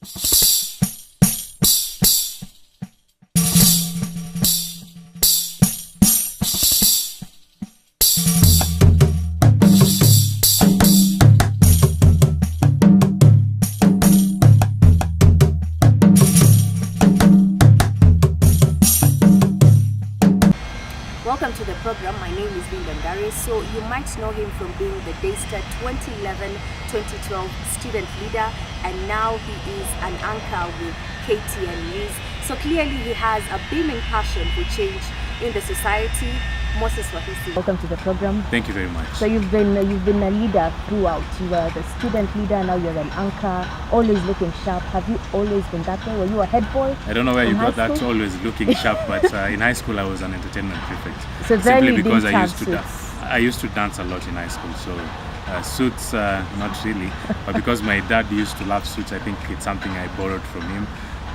Welcome to the program. My name is Ngari. So you might know him from being the Daystar 2011-2012 student leader, and now he is an anchor with KTN News. So clearly he has a beaming passion for change in the society. Moses Wahisi, welcome to the program. Thank you very much. So you've been a leader throughout. You were the student leader, now you're an anchor, always looking sharp. Have you always been that way? Were you a head boy? I don't know where you got that always looking sharp, but in high school I was an entertainment prefect. So simply because I used to dance a lot in high school. So suits, not really, but because my dad used to love suits, I think it's something I borrowed from him.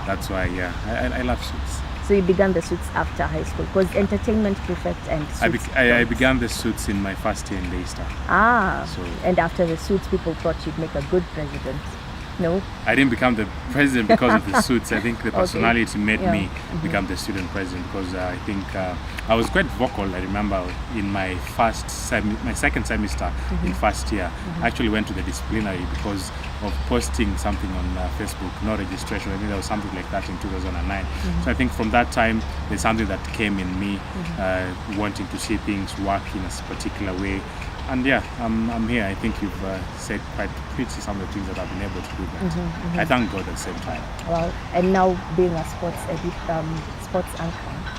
That's why, yeah, I love suits. So you began the suits after high school, because entertainment prefect and suits. I began the suits in my first year in Daystar. And after the suits, people thought you'd make a good president. No? I didn't become the president because of the suits. I think the personality made me become the student president, because I think I was quite vocal. I remember in my second semester in first year, I actually went to the disciplinary because of posting something on Facebook, no registration. I think there was something like that in 2009. So I think from that time, there's something that came in me, wanting to see things work in a particular way. And yeah, I'm here. I think you've said quite pretty some of the things that I've been able to do that. I thank God at the same time. Well, and now being a sports anchor,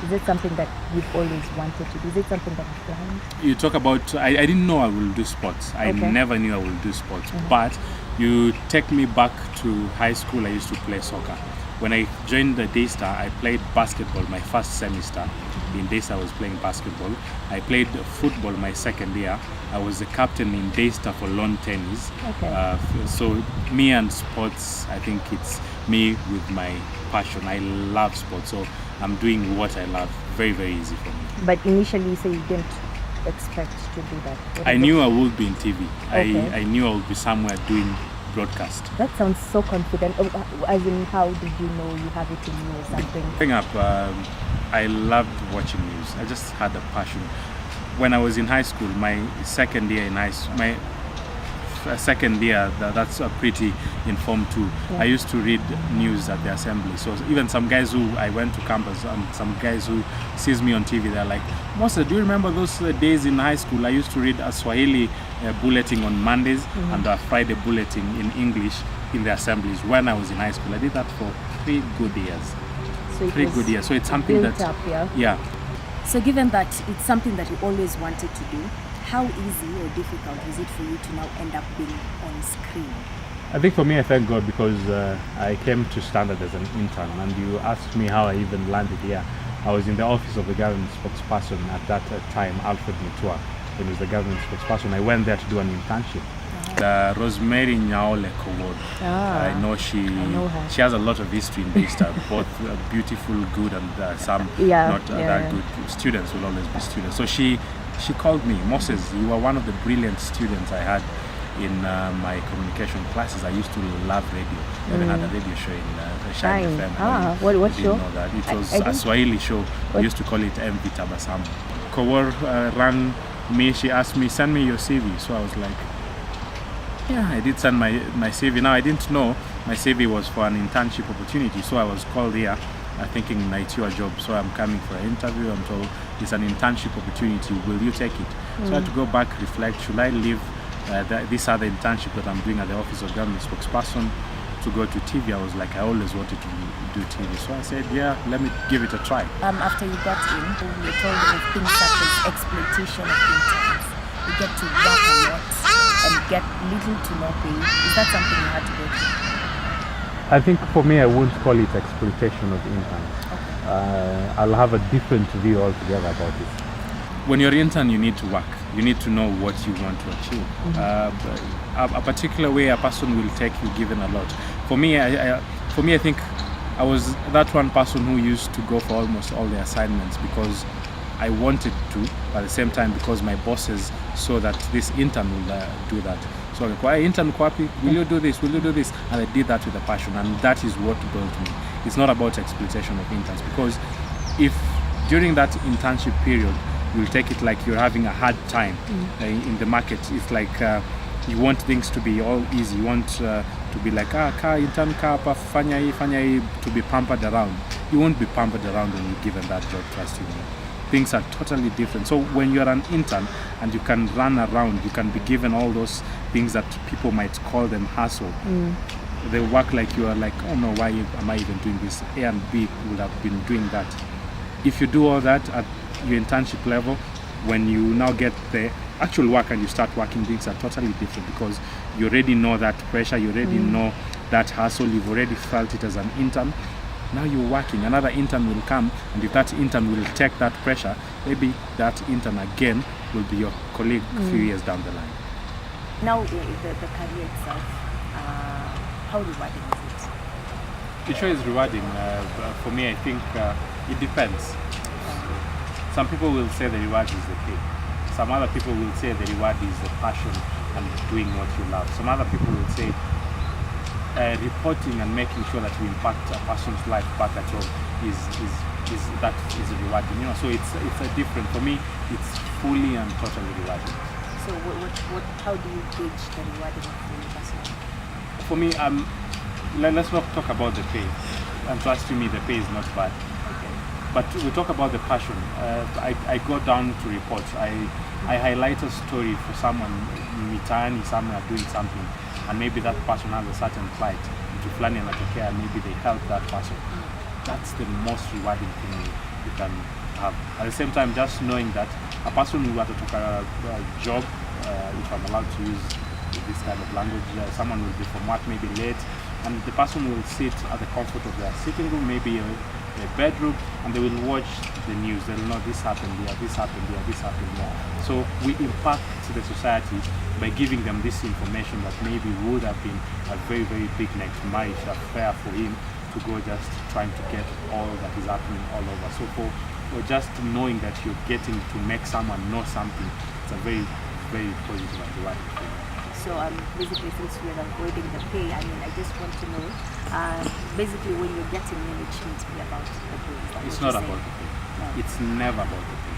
is it something that you've always wanted to do? Is it something that you've planned? You talk about, I didn't know I will do sports. I never knew I will do sports. But you take me back to high school, I used to play soccer. When I joined the Daystar, I played basketball my first semester. In Daystar, I was playing basketball. I played football my second year. I was the captain in Daystar for lawn tennis. So me and sports, I think it's me with my passion. I love sports, so I'm doing what I love. Very, very easy for me. But initially, you say you didn't expect to do that. I knew I would be in TV. I knew I would be somewhere doing broadcast. That sounds so confident. As in, how did you know you have it in you or something? Growing up, I loved watching news. I just had a passion. When I was in high school, my second year in high school, that's a pretty informed too. I used to read news at the assembly. So even some guys who I went to campus, some guys who sees me on TV, they're like, Mosa, do you remember those days in high school? I used to read a Swahili bulletin on Mondays and a Friday bulletin in English in the assemblies when I was in high school. I did that for 3 good years. So it's something that So given that it's something that you always wanted to do, how easy or difficult is it for you to now end up being on screen? I think for me, I thank God, because I came to Standard as an intern, and you asked me how I even landed here. I was in the office of the government spokesperson at that time, Alfred Mutua. He was the government spokesperson. I went there to do an internship. Rosemary Nyaole Kowod. I know her. She has a lot of history in Daystar, both beautiful, good, and some not that good. Students will always be students. So she called me, Moses, you are one of the brilliant students I had in my communication classes. I used to love radio. I even had a radio show in Shine FM. What show? Know that. It was a Swahili show. We used to call it MV Tabasam. Kowor rang me. She asked me, send me your CV. So I was like, yeah, I did send my CV. Now I didn't know my CV was for an internship opportunity. So I was called here thinking it's your job. So I'm coming for an interview. I'm told it's an internship opportunity. Will you take it? So I had to go back, reflect. Should I leave this other internship that I'm doing at the Office of Government Spokesperson to go to TV? I was like, I always wanted to do TV. So I said, yeah, let me give it a try. After you got in, you were told of things such as exploitation of interns. You get to work a lot and get little to no pay. Is that something you had to go through? I think for me, I wouldn't call it exploitation of interns. I'll have a different view altogether about it. When you're an intern, you need to work. You need to know what you want to achieve. A particular way a person will take you, given a lot. For me, I think I was that one person who used to go for almost all the assignments because I wanted to, but at the same time because my bosses saw that this intern will do that. So I intern kwapi, will you do this, will you do this? And I did that with a passion, and that is what built me. It's not about exploitation of interns, because if during that internship period you'll take it like you're having a hard time in the market, it's like you want things to be all easy, you want to be like intern hapa, fanya hii, to be pampered around. You won't be pampered around when you're given that job, trust me. Things are totally different. So when you're an intern and you can run around, you can be given all those things that people might call them hustle. They work like you are like, oh no, why am I even doing this? A and B would have been doing that. If you do all that at your internship level, when you now get the actual work and you start working, things are totally different, because you already know that pressure, you already know that hustle, you've already felt it as an intern. Now you're working, another intern will come, and if that intern will take that pressure, maybe that intern again will be your colleague a few years down the line. Now the career itself, how rewarding is it? It sure is rewarding. For me, I think it depends. Some people will say the reward is the pay. Some other people will say the reward is the passion and doing what you love. Some other people will say reporting and making sure that you impact a person's life back at home is rewarding. You know, so it's a different. For me, it's fully and totally rewarding. So how do you gauge the rewarding for you personally? For me, let's not talk about the pay. And trust me, the pay is not bad. Okay. But we talk about the passion. I go down to reports. I highlight a story for someone mitaani somewhere doing something, and maybe that person has a certain plight. Mtu fulani anatokea, maybe they help that person. That's the most rewarding thing you can have. At the same time, just knowing that a person who had to take a job, if I'm allowed to use this kind of language, someone will be from work maybe late, and the person will sit at the comfort of their sitting room, maybe a bedroom, and they will watch the news. They'll know this happened here, this happened here, this happened here. So we impact the society by giving them this information that maybe would have been a very, very big nightmare affair for him to go just trying to get all that is happening all over. So for just knowing that you're getting to make someone know something, it's a very, very positive and rewarding thing. So basically, since we're avoiding the pay, I mean, I just want to know, basically when you're getting in, it shouldn't be about the pay. It's not about the pay. No. It's never about the pay.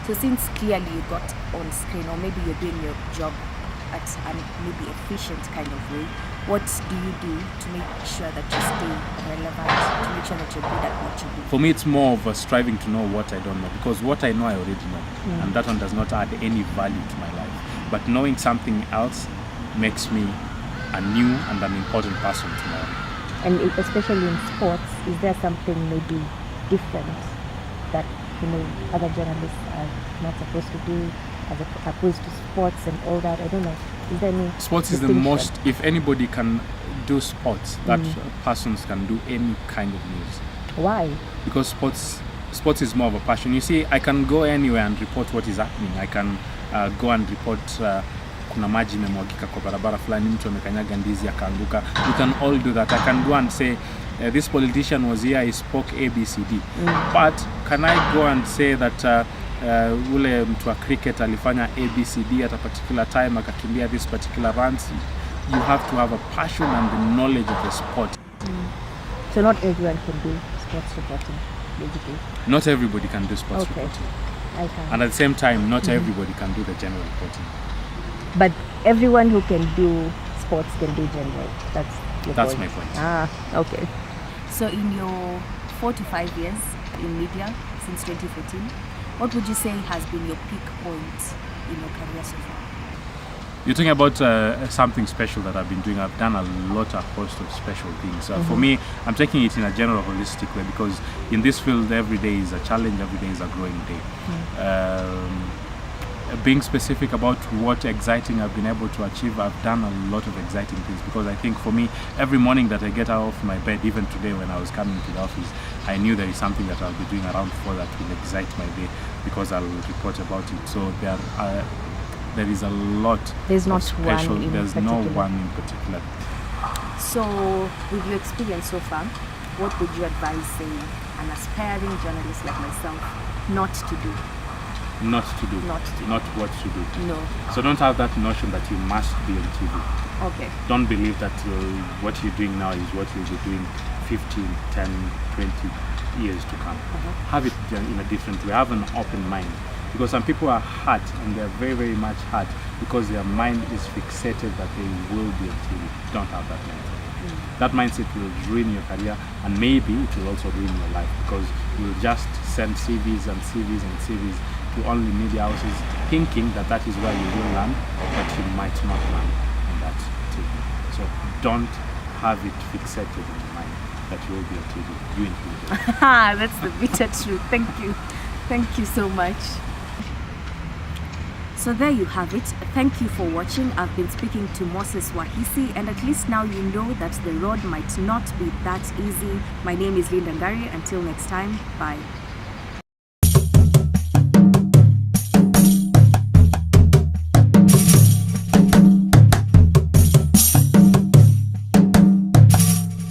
So since clearly you got on screen, or maybe you're doing your job at a maybe efficient kind of way, what do you do to make sure that you stay relevant, to make sure that you're good at what you do? For me, it's more of a striving to know what I don't know, because what I know, I already know. And that one does not add any value to my life. But knowing something else makes me a new and an important person tomorrow. And especially in sports, is there something maybe different that other journalists are not supposed to do as opposed to sports and all that? I don't know. Is there any sports is the most, if anybody can do sports, that persons can do any kind of news. Why? Because sports is more of a passion. You see, I can go anywhere and report what is happening. I can go and report kuna maji imemwagika kwa barabara fulani, mtu amekanyaga ndizi akaanguka. You can all do that. I can go and say this politician was here, he spoke ABCD. But can I go and say that ule mtu wa cricket alifanya ABCD at a particular time, akakimbia this particular runs? You have to have a passion and the knowledge of the sport. So not everyone can do sports reporting, basically. Not everybody can do sports reporting. I can. And at the same time, not everybody can do the general reporting. But everyone who can do sports can do general. That's my point. Okay. So in your 4 to 5 years in media since 2014, what would you say has been your peak point in your career so far? You're talking about something special that I've been doing. I've done a host of special things. For me, I'm taking it in a general, holistic way, because in this field, every day is a challenge, every day is a growing day. Being specific about what exciting I've been able to achieve, I've done a lot of exciting things, because I think for me, every morning that I get out of my bed, even today when I was coming to the office, I knew there is something that I'll be doing around 4 that will excite my day, because I'll report about it. So there is a lot. There's not special. one in There's particular. no one in particular. So with your experience so far, what would you advise, say, an aspiring journalist like myself not to do? not to do, Not to do. not what to do. No. So don't have that notion that you must be on TV. Okay. Don't believe that what you're doing now is what you'll be doing 15, 10, 20 years to come. Have it in a different way. Have an open mind. Because some people are hurt, and they're very, very much hurt because their mind is fixated that they will be on TV. Don't have that mindset. That mindset will ruin your career, and maybe it will also ruin your life, because you'll just send CVs and CVs and CVs to only media houses, thinking that that is where you will land, but you might not land on that TV. So don't have it fixated in your mind that you will be on TV. You included. That's the bitter truth. Thank you. Thank you so much. So there you have it. Thank you for watching. I've been speaking to Moses Wahisi, and at least now you know that the road might not be that easy. My name is Linda Ngari. Until next time, bye.